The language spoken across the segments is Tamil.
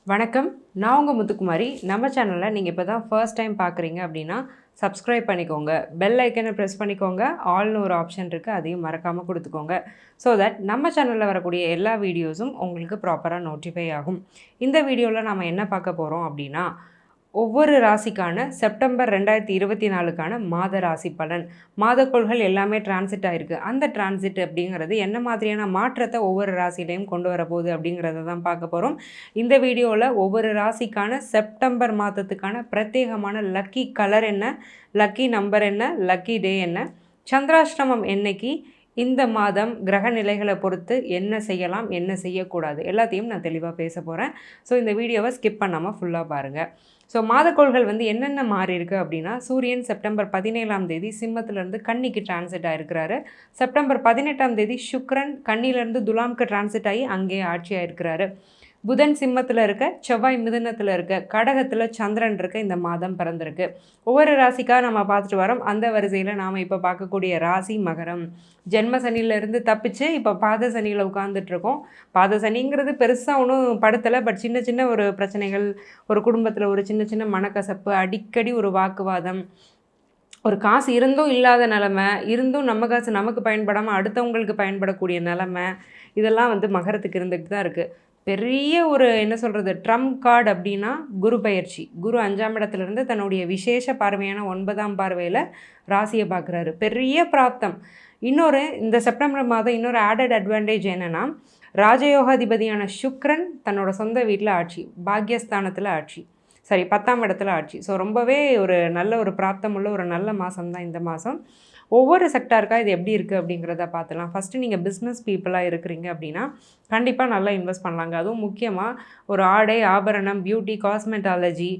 வணக்கம். நான் உங்க முத்துக்குமாரி. நம்ம சேனலை நீங்கள் இப்போ தான் ஃபர்ஸ்ட் டைம் பார்க்குறீங்க அப்படின்னா சப்ஸ்கிரைப் பண்ணிக்கோங்க. பெல் ஐக்கனை ப்ரெஸ் பண்ணிக்கோங்க. ஆல்னு ஒரு ஆப்ஷன் இருக்குது, அதையும் மறக்காமல் கொடுத்துக்கோங்க. ஸோ தட் நம்ம சேனலில் வரக்கூடிய எல்லா வீடியோஸும் உங்களுக்கு ப்ராப்பராக நோட்டிஃபை ஆகும். இந்த வீடியோவில் நம்ம என்ன பார்க்க போகிறோம் அப்படின்னா, ஒவ்வொரு ராசிக்கான செப்டம்பர் 2024க்கான மாத ராசி பலன். மாதக்கோள்கள் எல்லாமே டிரான்சிட் ஆகிருக்கு. அந்த டிரான்சிட் அப்படிங்கிறது என்ன மாதிரியான மாற்றத்தை ஒவ்வொரு ராசியிலையும் கொண்டு வரப்போகுது அப்படிங்கிறத தான் பார்க்க போகிறோம். இந்த வீடியோவில் ஒவ்வொரு ராசிக்கான செப்டம்பர் மாதத்துக்கான பிரத்யேகமான லக்கி கலர் என்ன, லக்கி நம்பர் என்ன, லக்கி டே என்ன, சந்திராஷ்டமம் என்னைக்கு, இந்த மாதம் கிரக நிலைகளை பொறுத்து என்ன செய்யலாம், என்ன செய்யக்கூடாது, எல்லாத்தையும் நான் தெளிவாக பேச போகிறேன். ஸோ இந்த வீடியோவை ஸ்கிப் பண்ணாமல் ஃபுல்லாக பாருங்கள். ஸோ மாதக்கோள்கள் என்னென்ன மாறி இருக்குது அப்படின்னா, சூரியன் செப்டம்பர் 17ஆம் தேதி சிம்மத்திலேருந்து கன்னிக்கு டிரான்சிட் ஆகிருக்கிறாரு. செப்டம்பர் 18ஆம் தேதி சுக்ரன் கன்னியிலேருந்து துலாம்க்கு டிரான்சிட் ஆகி அங்கேயே ஆட்சி ஆகிருக்கிறாரு. புதன் சிம்மத்தில் இருக்க, செவ்வாய் மிதுனத்தில் இருக்க, கடகத்தில் சந்திரன் இருக்க இந்த மாதம் பிறந்திருக்கு. ஒவ்வொரு ராசிக்காக நம்ம பார்த்துட்டு வரோம். அந்த வரிசையில் நாம் இப்போ பார்க்கக்கூடிய ராசி மகரம். ஜென்ம சனியிலேருந்து தப்பிச்சு இப்போ பாத சனியில் உட்காந்துட்ருக்கோம். பாத சனிங்கிறது பெருசாக ஒன்றும் படுத்தலை. பட் சின்ன சின்ன ஒரு பிரச்சனைகள், ஒரு குடும்பத்தில் ஒரு சின்ன சின்ன மனக்கசப்பு, அடிக்கடி ஒரு வாக்குவாதம், ஒரு காசு இருந்தும் இல்லாத நிலமை, இருந்தும் நம்ம காசு நமக்கு பயன்படாமல் அடுத்தவங்களுக்கு பயன்படக்கூடிய நிலமை, இதெல்லாம் மகரத்துக்கு இருந்துகிட்டு தான் இருக்குது. பெரிய ஒரு என்ன சொல்கிறது, ட்ரம்ப் கார்டு அப்படின்னா குரு பயிற்சி. குரு 5ஆம் இடத்துலேருந்து தன்னுடைய விசேஷ பார்வையான 9ஆம் பார்வையில் ராசியை பார்க்குறாரு. பெரிய பிராப்தம். இன்னொரு இந்த செப்டம்பர் மாதம் இன்னொரு ஆடட் அட்வான்டேஜ் என்னென்னா, ராஜயோகாதிபதியான சுக்ரன் தன்னோட சொந்த வீட்டில் ஆட்சி, பாக்யஸ்தானத்தில் ஆட்சி, சரி 10ஆம் இடத்துல ஆட்சி. ஸோ ரொம்பவே ஒரு நல்ல ஒரு பிராப்தம் உள்ள ஒரு நல்ல மாதம் தான் இந்த மாதம். ஒவ்வொரு செக்டாருக்காக இது எப்படி இருக்குது அப்படிங்கிறத பார்த்துலாம். ஃபஸ்ட்டு நீங்கள் பிஸ்னஸ் பீப்புளாக இருக்கிறீங்க அப்படின்னா கண்டிப்பாக நல்லா இன்வெஸ்ட் பண்ணலாங்க. அதுவும் முக்கியமாக ஒரு ஆடை, ஆபரணம், பியூட்டி, காஸ்மெட்டாலஜி,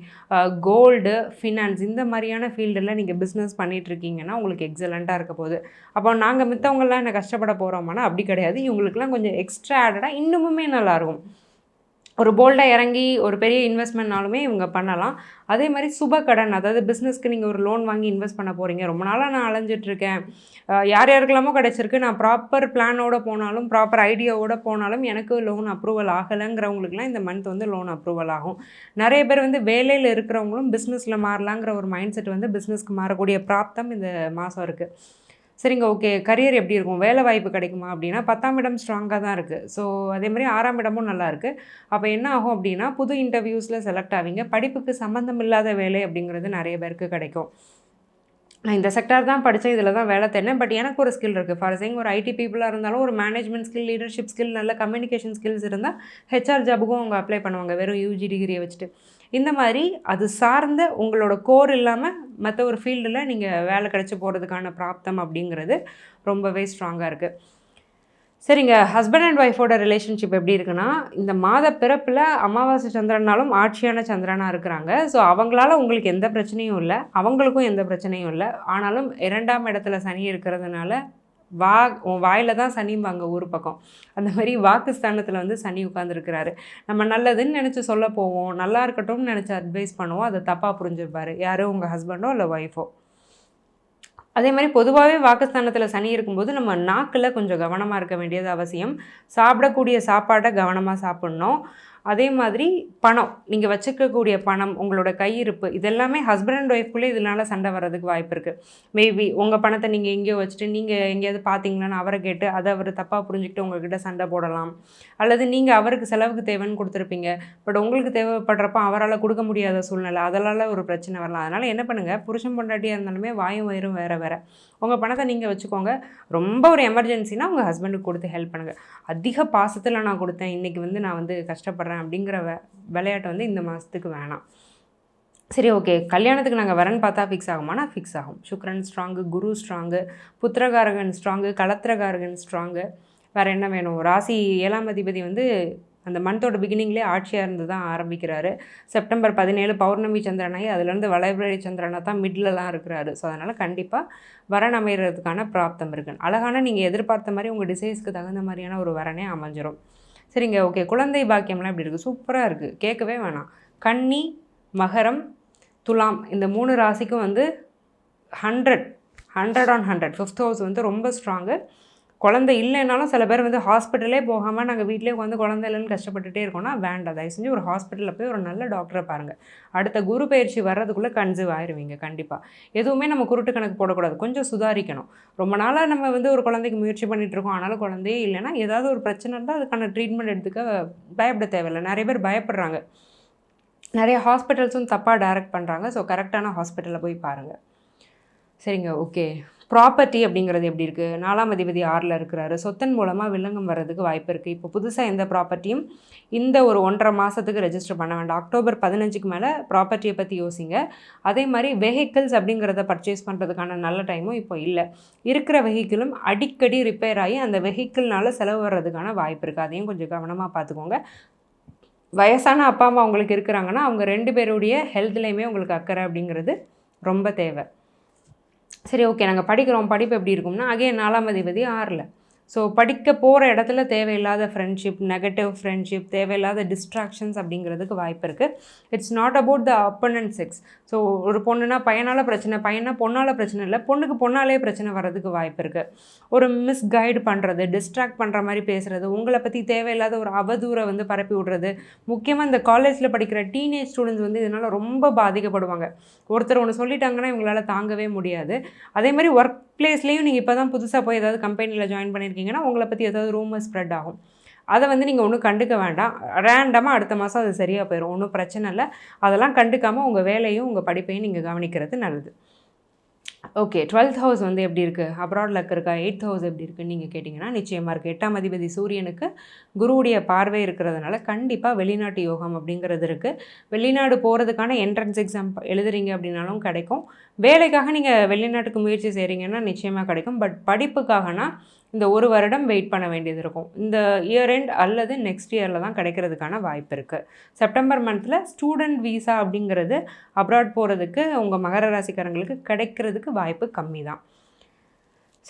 கோல்டு, ஃபினான்ஸ், இந்த மாதிரியான ஃபீல்டில் நீங்கள் பிஸ்னஸ் பண்ணிகிட்ருக்கீங்கன்னா உங்களுக்கு எக்ஸலண்ட்டாக இருக்க போகுது. அப்போ நாங்கள் மித்தவங்களாம் என்ன கஷ்டப்பட போகிறோம்னா அப்படி கிடையாது. இவங்களுக்குலாம் கொஞ்சம் எக்ஸ்ட்ரா ஆடடாக இன்னுமுமே நல்லாயிருக்கும். ஒரு போல்டாக இறங்கி ஒரு பெரிய இன்வெஸ்ட்மெண்ட்னாலுமே இவங்க பண்ணலாம். அதே மாதிரி சுப கடன், அதாவது பிஸ்னஸ்க்கு நீங்கள் ஒரு லோன் வாங்கி இன்வெஸ்ட் பண்ண போகிறீங்க. ரொம்ப நாளாக நான் அலைஞ்சிட்ருக்கேன், யார் யாருக்கெல்லாமோ கிடச்சிருக்கு, நான் ப்ராப்பர் பிளானோட போனாலும் ப்ராப்பர் ஐடியாவோட போனாலும் எனக்கு லோன் அப்ரூவல் ஆகலைங்கிறவங்களுக்குலாம் இந்த மந்த் லோன் அப்ரூவல் ஆகும். நிறைய பேர் வேலையில் இருக்கிறவங்களும் பிஸ்னஸில் மாறலாங்கிற ஒரு மைண்ட் செட் பிஸ்னஸ்க்கு மாறக்கூடிய பிராப்தம் இந்த மாதம் இருக்குது. சரிங்க, ஓகே. கரியர் எப்படி இருக்கும், வேலை வாய்ப்பு கிடைக்குமா அப்படின்னா 10ஆம் இடம் ஸ்ட்ராங்காக தான் இருக்குது. ஸோ அதே மாதிரி 6ஆம் இடமும் நல்லா இருக்குது. அப்போ என்ன ஆகும் அப்படின்னா, புது இன்டர்வியூஸில் செலக்ட் ஆவீங்க. படிப்புக்கு சம்மந்தம் இல்லாத வேலை அப்படிங்கிறது நிறைய பேருக்கு கிடைக்கும். நான் இந்த செக்டார் தான் படித்தேன், இதில் தான் வேலை தேடினேன், பட் எனக்கு ஒரு ஸ்கில் இருக்குது. ஃபார் எக்ஸாம்பிள் ஒரு ஐடி பீப்புளாக இருந்தாலும் ஒரு மேனேஜ்மெண்ட் ஸ்கில், லீடர்ஷிப் ஸ்கில், நல்ல கம்யூனிகேஷன் ஸ்கில்ஸ் இருந்தால் ஹெச்ஆர் ஜாபுக்கும் அவங்க அப்ளை பண்ணுவாங்க, வெறும் யூஜி டிகிரியை வச்சுட்டு. இந்த மாதிரி அது சார்ந்த உங்களோட கோர் இல்லாமல் மற்ற ஒரு ஃபீல்டில் நீங்கள் வேலை கிடச்சி போகிறதுக்கான பிராப்தம் அப்படிங்கிறது ரொம்பவே ஸ்ட்ராங்காக இருக்குது. சரிங்க, ஹஸ்பண்ட் அண்ட் ஒய்ஃபோட ரிலேஷன்ஷிப் எப்படி இருக்குன்னா, இந்த மாத பிறப்பில் அமாவாசை சந்திரனாலும் ஆட்சியான சந்திரனாக இருக்கிறாங்க. ஸோ அவங்களால உங்களுக்கு எந்த பிரச்சனையும் இல்லை, அவங்களுக்கும் எந்த பிரச்சனையும் இல்லை. ஆனாலும் 2ஆம் இடத்துல சனி இருக்கிறதுனால உன் வாயில் தான் சனிம்பாங்க ஊர் பக்கம். அந்த மாதிரி வாக்குஸ்தானத்தில் சனி உட்காந்துருக்கிறாரு. நம்ம நல்லதுன்னு நினச்சி சொல்ல போவோம், நல்லா இருக்கட்டும்னு நினச்சி அட்வைஸ் பண்ணுவோம், அதை தப்பாக புரிஞ்சுருப்பார் யாரோ உங்கள் ஹஸ்பண்டோ இல்லை ஒய்ஃபோ. அதே மாதிரி பொதுவாகவே வாக்குஸ்தானத்தில் சனி இருக்கும்போது நம்ம நாக்கில் கொஞ்சம் கவனமாக இருக்க வேண்டியது அவசியம். சாப்பிடக்கூடிய சாப்பாட்டை கவனமாக சாப்பிட்ணும். அதே மாதிரி பணம், நீங்கள் வச்சுக்கக்கூடிய பணம், உங்களோட கையிருப்பு, இதெல்லாமே ஹஸ்பண்ட் அண்ட் ஒய்ஃப்குள்ளே இதனால் சண்டை வர்றதுக்கு வாய்ப்பு இருக்குது. மேபி உங்கள் பணத்தை நீங்கள் எங்கேயோ வச்சுட்டு நீங்கள் எங்கேயாவது பார்த்தீங்களான்னு அவரை கேட்டு அதை அவர் தப்பாக புரிஞ்சுக்கிட்டு உங்கள்கிட்ட சண்டை போடலாம். அல்லது நீங்கள் அவருக்கு செலவுக்கு தேவைன்னு கொடுத்துருப்பீங்க, பட் உங்களுக்கு தேவைப்படுறப்ப அவரால் கொடுக்க முடியாத சூழ்நிலை, அதனால் ஒரு பிரச்சனை வரலாம். அதனால் என்ன பண்ணுங்கள், புருஷன் பொண்டாட்டியாக இருந்தாலுமே வாயும் வயிறும் வேறு வேறு. உங்கள் பணத்தை நீங்கள் வச்சுக்கோங்க. ரொம்ப ஒரு எமர்ஜென்சினா உங்கள் ஹஸ்பண்டுக்கு கொடுத்து ஹெல்ப் பண்ணுங்கள். அதிக பாசத்தில் நான் கொடுத்தேன், இன்றைக்கி நான் கஷ்டப்படுறேன் அப்படிங்கிற விளையாட்டு இந்த மாதத்துக்கு வேணாம். சரி, ஓகே. கல்யாணத்துக்கு நாங்கள் வரன் பார்த்தா ஃபிக்ஸ் ஆகுமானா ஃபிக்ஸ் ஆகும். சுக்ரன் ஸ்ட்ராங்கு, குரு ஸ்ட்ராங்கு, புத்திரகாரகன் ஸ்ட்ராங்கு, கலத்திரகாரகன் ஸ்ட்ராங்கு. வேறு என்ன வேணும்? ராசி 7ஆம் அதிபதி அந்த மந்தோட பிகினிங்லேயே ஆட்சியாக இருந்து தான் ஆரம்பிக்கிறாரு. செப்டம்பர் 17 பௌர்ணமி சந்திரனாகி அதுலேருந்து வளைவரை சந்திரனாக தான் மிட்லலாம் இருக்கிறாரு. ஸோ அதனால் கண்டிப்பாக வரன் அமைகிறதுக்கான பிராப்தம் இருக்குது. அழகான நீங்கள் எதிர்பார்த்த மாதிரி உங்கள் டிசைர்ஸ்க்கு தகுந்த மாதிரியான ஒரு வரனே அமைஞ்சிரும். சரிங்க, ஓகே. குழந்தை பாக்கியம்லாம் எப்படி இருக்குது? சூப்பராக இருக்குது, கேட்கவே வேணாம். கன்னி, மகரம், துலாம், இந்த 3 ராசிக்கும் 100 on 100 5th ஹவுஸ் ரொம்ப ஸ்ட்ராங்கு. குழந்தை இல்லைனாலும் சில பேர் வந்து ஹாஸ்பிட்டலே போகாமல் நாங்கள் வீட்டிலே வந்து குழந்தை இல்லைன்னு கஷ்டப்பட்டுட்டே இருக்கோம்னா வேண்டாம். தயவு செஞ்சு ஒரு ஹாஸ்பிட்டலில் போய் ஒரு நல்ல டாக்டரை பாருங்கள். அடுத்த குரு பயிற்சி வர்றதுக்குள்ளே கன்சீவ் ஆயிடுவீங்க கண்டிப்பாக. எதுவுமே நம்ம குருட்டு கணக்கு போடக்கூடாது, கொஞ்சம் சுதாரிக்கணும். ரொம்ப நாளாக நம்ம வந்து ஒரு குழந்தைக்கு முயற்சி பண்ணிகிட்ருக்கோம், ஆனாலும் குழந்தையே இல்லைன்னா ஏதாவது ஒரு பிரச்சனை இருந்தால் அதுக்கான ட்ரீட்மெண்ட் எடுத்துக்க பயப்பட தேவையில்லை. நிறைய பேர் பயப்படுறாங்க, நிறைய ஹாஸ்பிட்டல்ஸும் தப்பாக டைரக்ட் பண்ணுறாங்க. ஸோ கரெக்டான ஹாஸ்பிட்டலில் போய் பாருங்கள். சரிங்க, ஓகே. ப்ராப்பர்ட்டி அப்படிங்கிறது எப்படி இருக்குது? 4ஆம் அதிபதி 6ல் இருக்கிறாரு. சொத்தின் மூலமாக வில்லங்கம் வர்றதுக்கு வாய்ப்பு இருக்குது. இப்போ புதுசாக எந்த ப்ராப்பர்ட்டியும் இந்த ஒரு 1.5 மாதத்துக்கு ரெஜிஸ்டர் பண்ண வேண்டாம். அக்டோபர் 15க்கு மேலே ப்ராப்பர்ட்டியை பற்றி யோசிங்க. அதே மாதிரி வெஹிக்கிள்ஸ் அப்படிங்கிறத பர்ச்சேஸ் பண்ணுறதுக்கான நல்ல டைமும் இப்போ இல்லை. இருக்கிற வெஹிக்கிளும் அடிக்கடி ரிப்பேர் ஆகி அந்த வெஹிக்கிள்னால செலவு வர்றதுக்கான வாய்ப்பு இருக்குது. அதையும் கொஞ்சம் கவனமாக பார்த்துக்கோங்க. வயசான அப்பா அம்மா உங்களுக்கு இருக்கிறாங்கன்னா அவங்க 2 பேருடைய ஹெல்த்லேயுமே உங்களுக்கு அக்கறை அப்படிங்கிறது ரொம்ப தேவை. சரி, ஓகே. நாங்கள் படிக்கிறோம், படிப்பு எப்படி இருக்கும்னா அகைன் 4ஆம் அதிபதி 6ல். ஸோ படிக்க போகிற இடத்துல தேவையில்லாத ஃப்ரெண்ட்ஷிப், நெகட்டிவ் ஃப்ரெண்ட்ஷிப், தேவையில்லாத டிஸ்ட்ராக்ஷன்ஸ் அப்படிங்கிறதுக்கு வாய்ப்பு இருக்குது. It's not about the opponent sex. So ஒரு பொண்ணுனா பையனால் பிரச்சனை, பையனா பொண்ணால் பிரச்சனை இல்லை, பொண்ணுக்கு பொண்ணாலே பிரச்சனை வர்றதுக்கு வாய்ப்பு இருக்குது. ஒரு மிஸ்கைடு பண்ணுறது, டிஸ்ட்ராக்ட் பண்ணுற மாதிரி பேசுகிறது, உங்களை பற்றி தேவையில்லாத ஒரு அவதூறை வந்து பரப்பி விடுறது. முக்கியமாக இந்த காலேஜில் படிக்கிற டீனேஜ் ஸ்டூடெண்ட்ஸ் வந்து இதனால் ரொம்ப பாதிக்கப்படுவாங்க. ஒருத்தர் ஒன்று சொல்லிட்டாங்கன்னா இவங்களால தாங்கவே முடியாது. அதே மாதிரி ஒர்க் பிளேஸ்லேயும் நீங்கள் இப்போ தான் புதுசாக போய் ஏதாவது கம்பெனியில் ஜாயின் பண்ணியிருக்கீங்கன்னா உங்களை பற்றி ஏதாவது ரூமர் ஸ்ப்ரெட் ஆகும். அதை வந்து நீங்கள் ஒன்றும் கண்டுக்க வேண்டாம். ரேண்டமாக அடுத்த மாதம் அது சரியாக போயிடும், ஒன்றும் பிரச்சனை இல்லை. அதெல்லாம் கண்டுக்காமல் உங்கள் வேலையும் உங்கள் படிப்பையும் நீங்கள் கவனிக்கிறது நல்லது. ஓகே, 12th ஹவுஸ் வந்து எப்படி இருக்குது? அப்ராட் லக் இருக்கா? 8th ஹவுஸ் எப்படி இருக்குன்னு நீங்கள் கேட்டிங்கன்னா நிச்சயமாக இருக்குது. 8ஆம் அதிபதி சூரியனுக்கு குருவுடைய பார்வை இருக்கிறதுனால கண்டிப்பாக வெளிநாட்டு யோகம் அப்படிங்கிறது இருக்குது. வெளிநாடு போகிறதுக்கான என்ட்ரன்ஸ் எக்ஸாம் எழுதுறீங்க அப்படின்னாலும் கிடைக்கும். வேலைக்காக நீங்கள் வெளிநாட்டுக்கு முயற்சி செய்கிறீங்கன்னா நிச்சயமாக கிடைக்கும். பட் படிப்புக்காகனா இந்த 1 வருடம் வெயிட் பண்ண வேண்டியது இருக்கும். இந்த இயர் எண்ட் அல்லது நெக்ஸ்ட் இயரில் தான் கிடைக்கிறதுக்கான வாய்ப்பு இருக்குது. செப்டம்பர் மந்தில் ஸ்டூடெண்ட் வீசா அப்படிங்கிறது அப்ராட் போகிறதுக்கு உங்கள் மகர ராசிக்காரங்களுக்கு கிடைக்கிறதுக்கு வாய்ப்பு கம்மி தான்.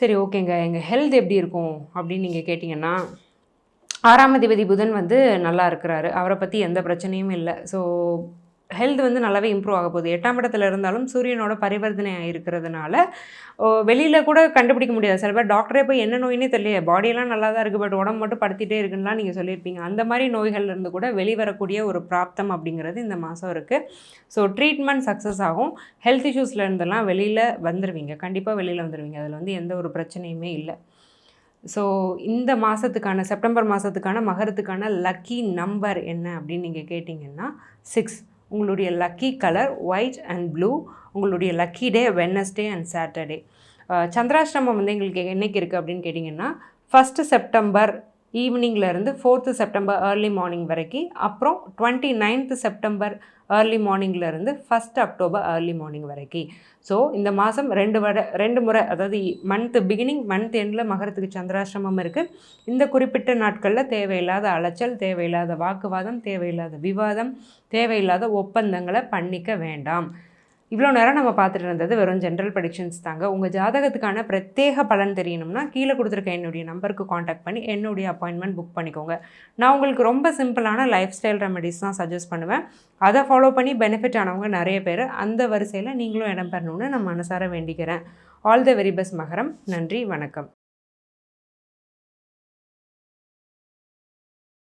சரி, ஓகேங்க. எங்கள் ஹெல்த் எப்படி இருக்கும் அப்படின்னு நீங்கள் கேட்டிங்கன்னா 6ஆம் அதிபதி புதன் வந்து நல்லா இருக்கிறாரு. அவரை பற்றி எந்த பிரச்சனையும் இல்லை. ஸோ ஹெல்த் வந்து நல்லாவே இம்ப்ரூவ் ஆக போகுது. 8ஆம் இடத்துல இருந்தாலும் சூரியனோட பரிவர்த்தனை இருக்கிறதுனால வெளியில் கூட கண்டுபிடிக்க முடியாது. சில பேர் டாக்டரே போய் என்ன நோயினே தெரியல, பாடியெல்லாம் நல்லா தான் இருக்குது, பட் உடம்பு மட்டும் படுத்திட்டே இருக்குன்னா நீங்கள் சொல்லியிருப்பீங்க. அந்த மாதிரி நோய்கள்லேருந்து கூட வெளிவரக்கூடிய ஒரு பிராப்தம் அப்படிங்கிறது இந்த மாதம் இருக்குது. ஸோ ட்ரீட்மெண்ட் சக்ஸஸ் ஆகும். ஹெல்த் இஷ்யூஸ்லேருந்தெல்லாம் வெளியில் வந்துடுவீங்க, கண்டிப்பாக வெளியில் வந்துடுவீங்க. அதில் வந்து எந்த ஒரு பிரச்சனையுமே இல்லை. ஸோ இந்த மாதத்துக்கான செப்டம்பர் மாதத்துக்கான மகரத்துக்கான லக்கி நம்பர் என்ன அப்படின்னு நீங்கள் கேட்டிங்கன்னா 6. உங்களுடைய lucky colour white and blue. உங்களுடைய lucky day Wednesday and Saturday. சந்திராஷ்டமம் வந்து எங்களுக்கு என்றைக்கு இருக்குது அப்படின்னு கேட்டிங்கன்னா 1 செப்டம்பர் ஈவினிங்லேருந்து 4th செப்டம்பர் ஏர்லி மார்னிங் வரைக்கும். அப்புறம் 29th செப்டம்பர் ஏர்லி மார்னிங்லேருந்து 1 அக்டோபர் ஏர்லி மார்னிங் வரைக்கும். ஸோ இந்த மாதம் 2 முறை, அதாவது மந்த் பிகினிங் மந்த் எண்டில் மகரத்துக்கு சந்திராஷ்டமம் இருக்குது. இந்த குறிப்பிட்ட நாட்களில் தேவையில்லாத அலைச்சல், தேவையில்லாத வாக்குவாதம், தேவையில்லாத விவாதம், தேவையில்லாத ஒப்பந்தங்களை பண்ணிக்க வேண்டாம். இவ்வளோ நேரம் நம்ம பார்த்துட்டு இருந்தது வெறும் ஜென்ரல் ப்ரெடிக்ஷன்ஸ் தாங்க. உங்கள் ஜாதகத்துக்கான பிரத்யேக பலன் தெரியணும்னா கீழே கொடுத்துருக்க என்னுடைய நம்பருக்கு காண்டாக்ட் பண்ணி என்னுடைய அப்பாயின்மெண்ட் புக் பண்ணிக்கோங்க. நான் உங்களுக்கு ரொம்ப சிம்பிளான லைஃப் ஸ்டைல் ரெமெடிஸ் தான் சஜஸ்ட் பண்ணுவேன். அதை ஃபாலோ பண்ணி பெனிஃபிட் ஆனவங்க நிறைய பேர். அந்த வரிசையில் நீங்களும் இடம் பெறணும்னு நான் மனசார வேண்டிக்கிறேன். ஆல் த வெரி பெஸ்ட் மகரம். நன்றி, வணக்கம்.